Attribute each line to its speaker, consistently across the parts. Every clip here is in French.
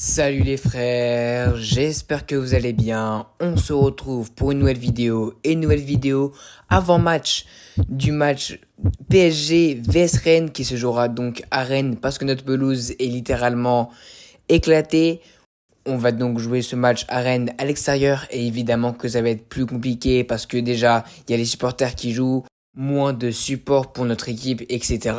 Speaker 1: Salut les frères, j'espère que vous allez bien. On se retrouve pour une nouvelle vidéo avant match du match PSG vs Rennes qui se jouera donc à Rennes parce que notre pelouse est littéralement éclatée. On va donc jouer ce match à Rennes à l'extérieur et évidemment que ça va être plus compliqué parce que déjà il y a les supporters qui jouent, moins de support pour notre équipe, etc.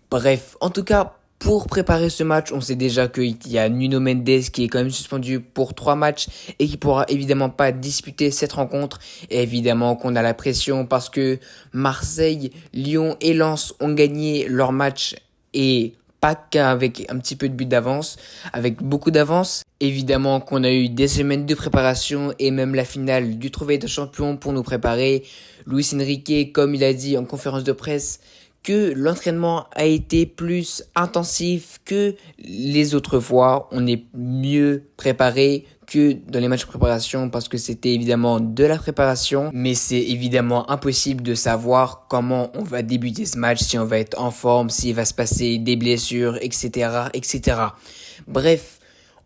Speaker 1: Bref, en tout cas, pour préparer ce match, on sait déjà qu'il y a Nuno Mendes qui est quand même suspendu pour 3 matchs et qui pourra évidemment pas disputer cette rencontre. Et évidemment qu'on a la pression parce que Marseille, Lyon et Lens ont gagné leur match et pas qu'avec un petit peu de but d'avance, avec beaucoup d'avance. Évidemment qu'on a eu des semaines de préparation et même la finale du Trophée de Champion pour nous préparer. Luis Enrique, comme il a dit en conférence de presse, que l'entraînement a été plus intensif que les autres fois. On est mieux préparé que dans les matchs de préparation parce que c'était évidemment de la préparation. Mais c'est évidemment impossible de savoir comment on va débuter ce match, si on va être en forme, s'il va se passer des blessures, etc., etc. Bref,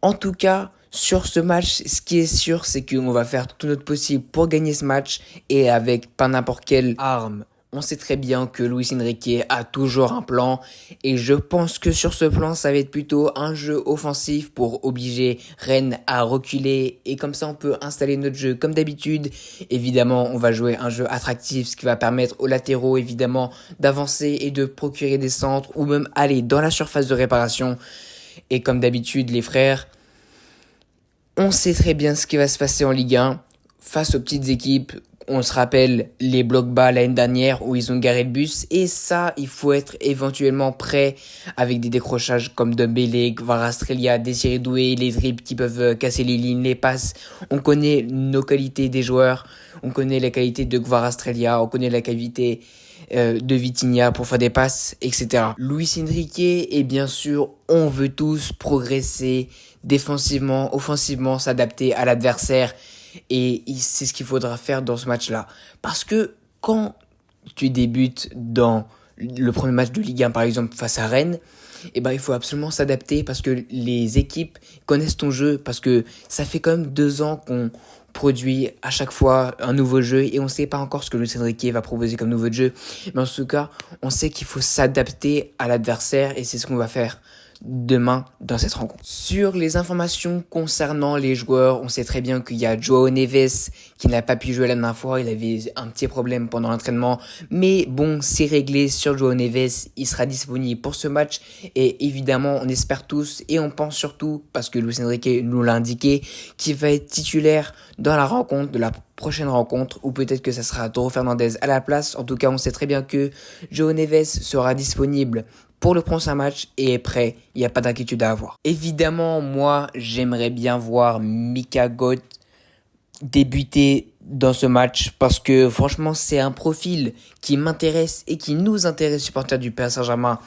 Speaker 1: en tout cas, sur ce match, ce qui est sûr, c'est qu'on va faire tout notre possible pour gagner ce match et avec pas n'importe quelle arme. On sait très bien que Luis Enrique a toujours un plan et je pense que sur ce plan, ça va être plutôt un jeu offensif pour obliger Rennes à reculer et comme ça on peut installer notre jeu comme d'habitude. Évidemment, on va jouer un jeu attractif, ce qui va permettre aux latéraux évidemment d'avancer et de procurer des centres ou même aller dans la surface de réparation. Et comme d'habitude, les frères, on sait très bien ce qui va se passer en Ligue 1 face aux petites équipes. On se rappelle les blocs bas l'année dernière où ils ont garé le bus. Et ça, il faut être éventuellement prêt avec des décrochages comme Dembélé, Kvaratskhelia, Désiré Doué, les dribbles qui peuvent casser les lignes, les passes. On connaît nos qualités des joueurs. On connaît les qualités de Kvaratskhelia. On connaît la qualité de Vitinha pour faire des passes, etc. Luis Enrique, et bien sûr, on veut tous progresser défensivement, offensivement, s'adapter à l'adversaire. Et c'est ce qu'il faudra faire dans ce match-là. Parce que quand tu débutes dans le premier match de Ligue 1, par exemple, face à Rennes, eh ben, il faut absolument s'adapter parce que les équipes connaissent ton jeu. Parce que ça fait quand même 2 ans qu'on produit à chaque fois un nouveau jeu et on ne sait pas encore ce que Luis Enrique va proposer comme nouveau jeu. Mais en tout cas, on sait qu'il faut s'adapter à l'adversaire et c'est ce qu'on va faire demain dans cette rencontre. Sur les informations concernant les joueurs, on sait très bien qu'il y a João Neves qui n'a pas pu jouer la dernière fois, il avait un petit problème pendant l'entraînement, mais bon, c'est réglé sur João Neves, il sera disponible pour ce match et évidemment on espère tous et on pense surtout, parce que Luis Enrique nous l'a indiqué, qu'il va être titulaire dans la rencontre, de la prochaine rencontre, ou peut-être que ça sera Toro Fernandez à la place. En tout cas, on sait très bien que João Neves sera disponible pour le prochain match et est prêt, il n'y a pas d'inquiétude à avoir. Évidemment, moi, j'aimerais bien voir Mika Götze débuter dans ce match parce que franchement, c'est un profil qui m'intéresse et qui nous intéresse, supporters du PSG Saint-Germain,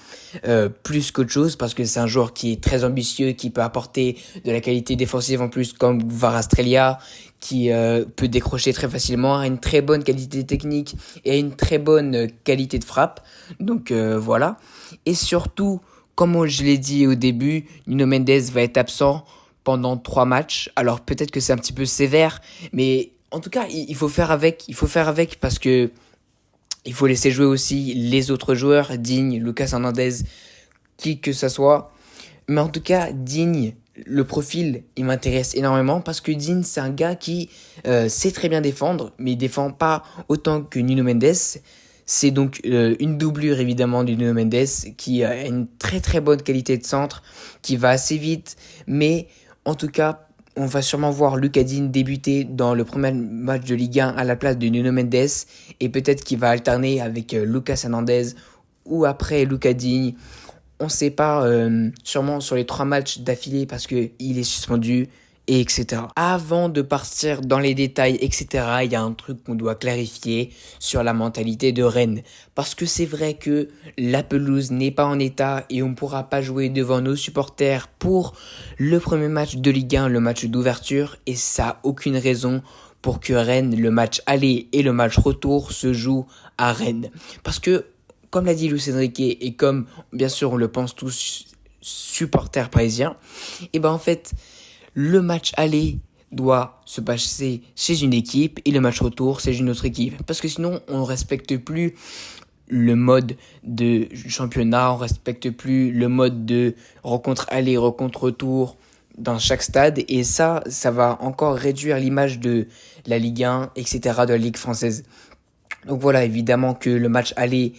Speaker 1: plus qu'autre chose parce que c'est un joueur qui est très ambitieux, qui peut apporter de la qualité défensive en plus comme Kvaratskhelia, qui peut décrocher très facilement, a une très bonne qualité technique et a une très bonne qualité de frappe. Donc voilà. Et surtout, comme je l'ai dit au début, Nuno Mendes va être absent pendant 3 matchs. Alors peut-être que c'est un petit peu sévère, mais en tout cas, il faut faire avec. Il faut faire avec parce que il faut laisser jouer aussi les autres joueurs, Digne, Lucas Hernandez, qui que ça soit. Mais en tout cas, Digne, le profil, il m'intéresse énormément parce que Digne, c'est un gars qui sait très bien défendre, mais il défend pas autant que Nuno Mendes. C'est donc une doublure évidemment du Nuno Mendes qui a une très très bonne qualité de centre, qui va assez vite, mais en tout cas, on va sûrement voir Lucas Digne débuter dans le premier match de Ligue 1 à la place de Nuno Mendes et peut-être qu'il va alterner avec Lucas Hernandez ou après Lucas Digne. On ne sait pas, sûrement sur les 3 matchs d'affilée parce qu'il est suspendu, et etc. Avant de partir dans les détails, etc., il y a un truc qu'on doit clarifier sur la mentalité de Rennes. Parce que c'est vrai que la pelouse n'est pas en état et on ne pourra pas jouer devant nos supporters pour le premier match de Ligue 1, le match d'ouverture, et ça n'a aucune raison pour que Rennes, le match aller et le match retour se jouent à Rennes. Parce que, comme l'a dit Luis Enrique, et comme bien sûr on le pense tous, supporters parisiens, et ben en fait, le match aller doit se passer chez une équipe et le match retour c'est une autre équipe. Parce que sinon, on ne respecte plus le mode de championnat, on respecte plus le mode de rencontre aller, rencontre retour dans chaque stade. Et ça va encore réduire l'image de la Ligue 1, etc., de la Ligue française. Donc voilà, évidemment que le match aller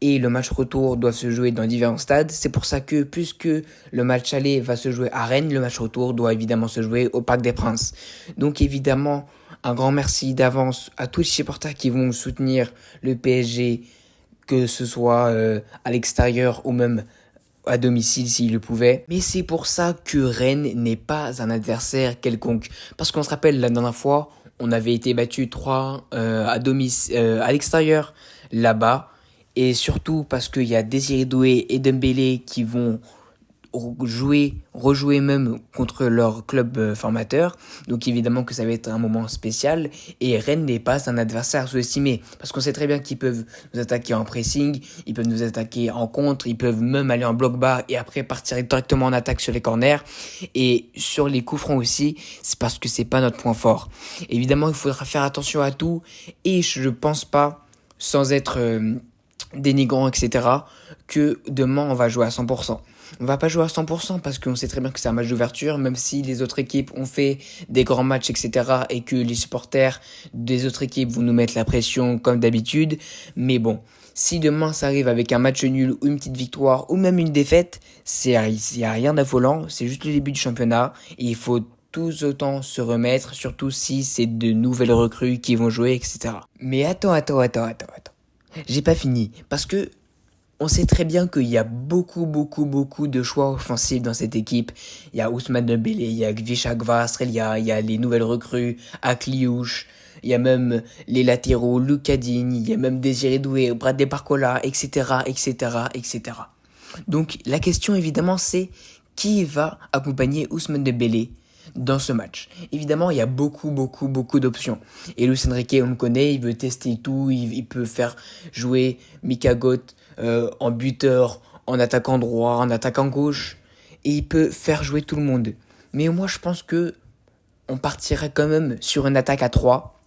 Speaker 1: et le match retour doivent se jouer dans différents stades. C'est pour ça que, puisque le match aller va se jouer à Rennes, le match retour doit évidemment se jouer au Parc des Princes. Donc évidemment, un grand merci d'avance à tous les supporters qui vont soutenir le PSG, que ce soit à l'extérieur ou même à domicile s'il le pouvait. Mais c'est pour ça que Rennes n'est pas un adversaire quelconque. Parce qu'on se rappelle, la dernière fois, on avait été battu 3 à l'extérieur là-bas. Et surtout parce qu'il y a Désiré Doué et Dembélé qui vont rejouer même contre leur club formateur. Donc évidemment que ça va être un moment spécial. Et Rennes n'est pas un adversaire à sous-estimer. Parce qu'on sait très bien qu'ils peuvent nous attaquer en pressing, ils peuvent nous attaquer en contre, ils peuvent même aller en bloc bas et après partir directement en attaque sur les corners. Et sur les coups francs aussi, c'est parce que c'est pas notre point fort. Évidemment, il faudra faire attention à tout. Et je pense pas, sans être dénigrant, etc., que demain on va jouer à 100%. On va pas jouer à 100% parce qu'on sait très bien que c'est un match d'ouverture, même si les autres équipes ont fait des grands matchs, etc., et que les supporters des autres équipes vont nous mettre la pression comme d'habitude. Mais bon, si demain ça arrive avec un match nul ou une petite victoire ou même une défaite, il y a rien d'affolant, c'est juste le début du championnat et il faut tous autant se remettre, surtout si c'est de nouvelles recrues qui vont jouer, etc. Mais attends. J'ai pas fini, parce que on sait très bien qu'il y a beaucoup de choix offensifs dans cette équipe. Il y a Ousmane Dembélé, il y a Gvicha Kvaratskhelia, il y a les nouvelles recrues, Akliouche, il y a même les latéraux, Lucas Digne, il y a même Désiré Doué, Bradley Barcola, etc., etc. Donc la question évidemment c'est qui va accompagner Ousmane Dembélé dans ce match. Évidemment, il y a beaucoup d'options. Et Luis Enrique, on le connaît, il veut tester tout, il peut faire jouer Mika Goth en buteur, en attaquant droit, en attaquant gauche, et il peut faire jouer tout le monde. Mais moi, je pense que on partirait quand même sur une attaque à 3,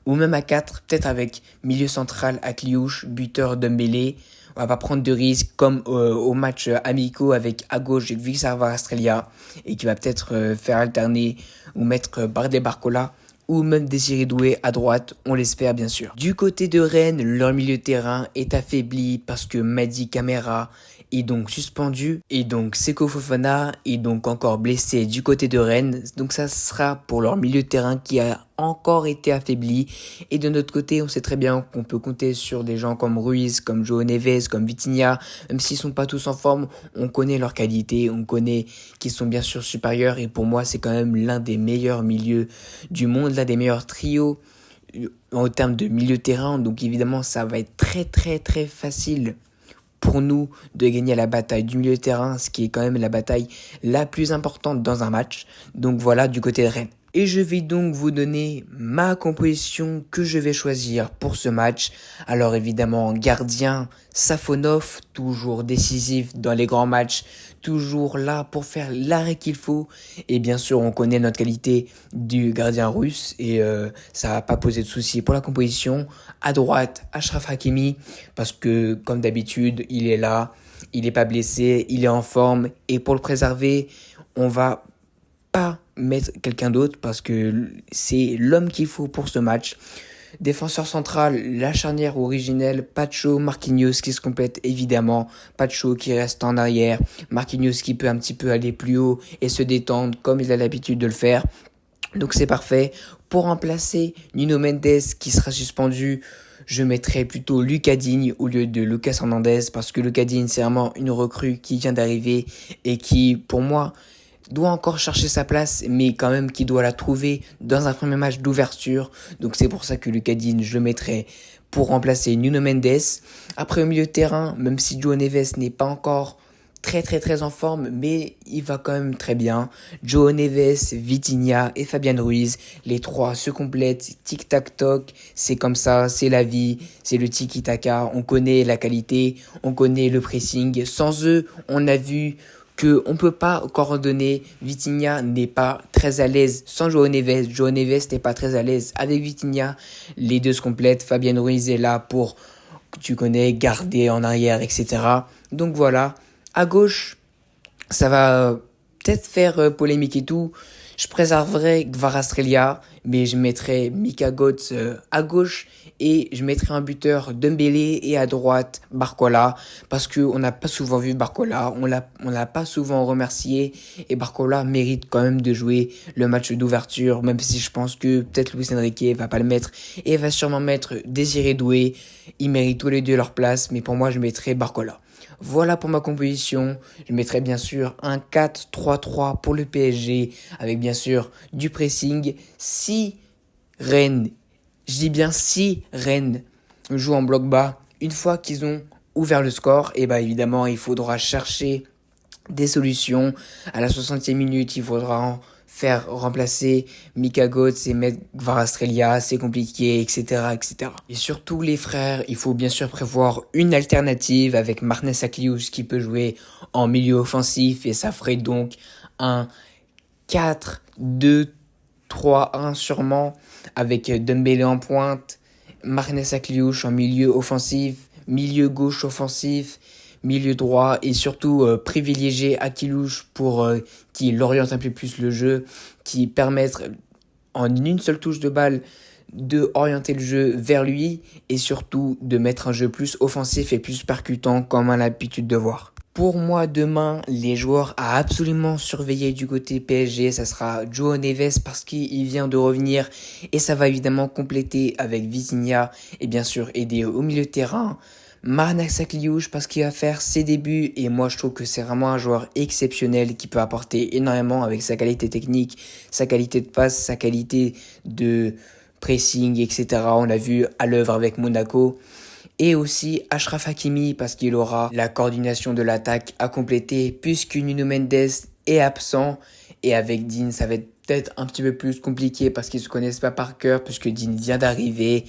Speaker 1: ou même à 4, peut-être avec milieu central Akliouche, buteur Dembélé. On va pas prendre de risques comme au match amicaux avec à gauche Gvicha Kvaratskhelia et qui va peut-être faire alterner ou mettre Bradley Barcola ou même Désiré Doué à droite, on l'espère bien sûr. Du côté de Rennes, leur milieu de terrain est affaibli parce que Mady Camara est donc suspendu et donc Seko Fofana est donc encore blessé du côté de Rennes. Donc ça sera pour leur milieu de terrain qui a encore été affaibli. Et de notre côté, on sait très bien qu'on peut compter sur des gens comme Ruiz, comme João Neves, comme Vitinha. Même s'ils sont pas tous en forme, on connaît leur qualité, on connaît qu'ils sont bien sûr supérieurs. Et pour moi, c'est quand même l'un des meilleurs milieux du monde, l'un des meilleurs trios en termes de milieu de terrain. Donc évidemment, ça va être très facile pour nous de gagner la bataille du milieu de terrain, ce qui est quand même la bataille la plus importante dans un match. Donc voilà, du côté de Rennes. Et je vais donc vous donner ma composition que je vais choisir pour ce match. Alors évidemment, gardien, Safonov, toujours décisif dans les grands matchs, toujours là pour faire l'arrêt qu'il faut. Et bien sûr, on connaît notre qualité du gardien russe et ça va pas poser de soucis pour la composition. À droite, Achraf Hakimi, parce que comme d'habitude, il est là, il n'est pas blessé, il est en forme. Et pour le préserver, on va pas mettre quelqu'un d'autre parce que c'est l'homme qu'il faut pour ce match. Défenseur central, la charnière originelle, Pacho, Marquinhos qui se complète évidemment. Pacho qui reste en arrière, Marquinhos qui peut un petit peu aller plus haut et se détendre comme il a l'habitude de le faire. Donc c'est parfait. Pour remplacer Nuno Mendes qui sera suspendu, je mettrai plutôt Lucas Digne au lieu de Lucas Hernandez parce que Lucas Digne c'est vraiment une recrue qui vient d'arriver et qui pour moi doit encore chercher sa place, mais quand même qui doit la trouver dans un premier match d'ouverture. Donc c'est pour ça que Lucas Digne, je le mettrai pour remplacer Nuno Mendes. Après au milieu de terrain, même si João Neves n'est pas encore très en forme, mais il va quand même très bien. João Neves, Vitinha et Fabian Ruiz, les trois se complètent, tic-tac-toc, c'est comme ça, c'est la vie, c'est le tiki-taka, on connaît la qualité, on connaît le pressing. Sans eux, on a vu que on peut pas coordonner. Vitinha n'est pas très à l'aise sans João Neves. João Neves n'est pas très à l'aise avec Vitinha. Les deux se complètent. Fabian Ruiz est là pour, tu connais, garder en arrière, etc. Donc voilà. À gauche, ça va peut-être faire polémique et tout. Je préserverai Kvaratskhelia, mais je mettrai Mika Götze à gauche et je mettrai un buteur Dembélé et à droite Barcola parce que on n'a pas souvent vu Barcola, on l'a pas souvent remercié et Barcola mérite quand même de jouer le match d'ouverture, même si je pense que peut-être Luis Enrique va pas le mettre et va sûrement mettre Désiré Doué. Ils méritent tous les deux leur place, mais pour moi je mettrai Barcola. Voilà pour ma composition. Je mettrai bien sûr un 4-3-3 pour le PSG avec bien sûr du pressing. Si Rennes, je dis bien si Rennes joue en bloc bas, une fois qu'ils ont ouvert le score, et bah évidemment il faudra chercher des solutions. À la 60e minute, il faudra faire remplacer Mika Götze et mettre Kvaratskhelia, c'est compliqué, etc., etc. Et surtout les frères, il faut bien sûr prévoir une alternative avec Marnes Akliouche qui peut jouer en milieu offensif et ça ferait donc un 4-2-3-1 sûrement avec Dembélé en pointe, Marnes Akliouche en milieu offensif, milieu gauche offensif, milieu droit et surtout privilégier Akilouche pour qu'il oriente un peu plus le jeu, qui permette en une seule touche de balle de orienter le jeu vers lui et surtout de mettre un jeu plus offensif et plus percutant comme on a l'habitude de voir. Pour moi, demain, les joueurs à absolument surveiller du côté PSG, ça sera João Neves parce qu'il vient de revenir et ça va évidemment compléter avec Vitinha et bien sûr aider au milieu de terrain. Marnes Akliouche parce qu'il va faire ses débuts et moi je trouve que c'est vraiment un joueur exceptionnel qui peut apporter énormément avec sa qualité technique, sa qualité de passe, sa qualité de pressing, etc. On l'a vu à l'œuvre avec Monaco. Et aussi Achraf Hakimi parce qu'il aura la coordination de l'attaque à compléter puisque Nuno Mendes est absent et avec Dean ça va être peut-être un petit peu plus compliqué parce qu'ils se connaissent pas par cœur puisque Dean vient d'arriver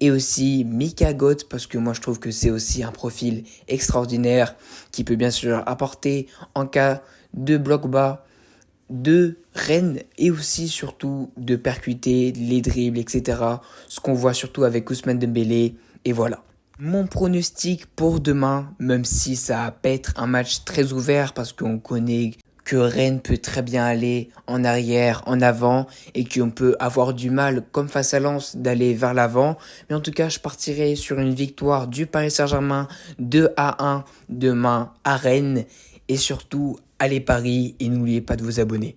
Speaker 1: et aussi Mika Götze parce que moi je trouve que c'est aussi un profil extraordinaire qui peut bien sûr apporter en cas de bloc bas de Rennes et aussi surtout de percuter les dribbles etc. Ce qu'on voit surtout avec Ousmane Dembélé et voilà. Mon pronostic pour demain, même si ça va pas être un match très ouvert parce qu'on connaît que Rennes peut très bien aller en arrière, en avant et qu'on peut avoir du mal comme face à Lens d'aller vers l'avant. Mais en tout cas, je partirai sur une victoire du Paris Saint-Germain 2-1 demain à Rennes et surtout allez Paris et n'oubliez pas de vous abonner.